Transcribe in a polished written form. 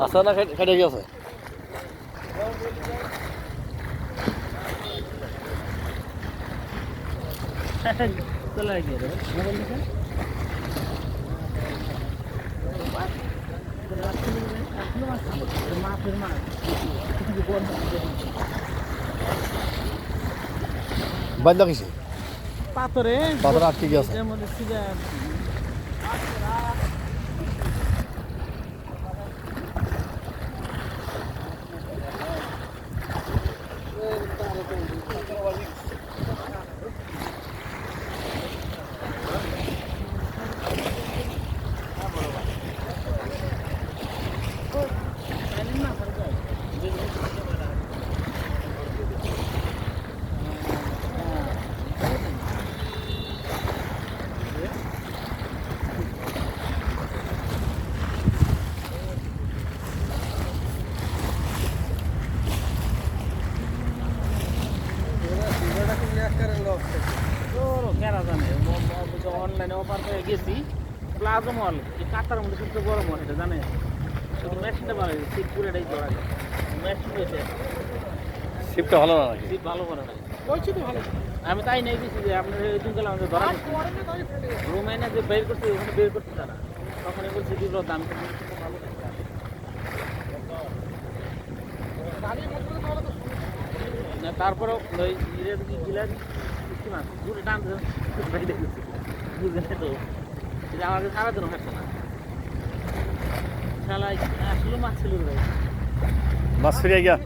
আছে না কেটে গেছে? চলে গিয়ে মাছের মাছ বান্ধা কিসে? পাথরে পাথরে আটকে গেছে। এর মধ্যে সিধা অনলাইনে অফার পেয়ে গেছি প্লাজো মল এই কাতার মধ্যে সবচেয়ে বড় মল এটা জানেন মেশিনটা ভালো সিট পুরোটাই ধরা যায় মেশিন রয়েছে শিপটা ভালো না নাকি? সিট ভালো করে না আমি তাই নিয়ে গেছি যে আপনার ওই গেলাম আমাদের ধরা রুমে না যে বের করছে ওখানে বের করছে তারা তখন বলছে দিল দাম ভালো না তারপরেও ওই গিলাস মাছ পুরো টান বুঝলেন তো আমাকে সারাদিনও খাচ্ছে না খেলায় আসলে মাছ ছিল মাছ ফিরে গিয়া।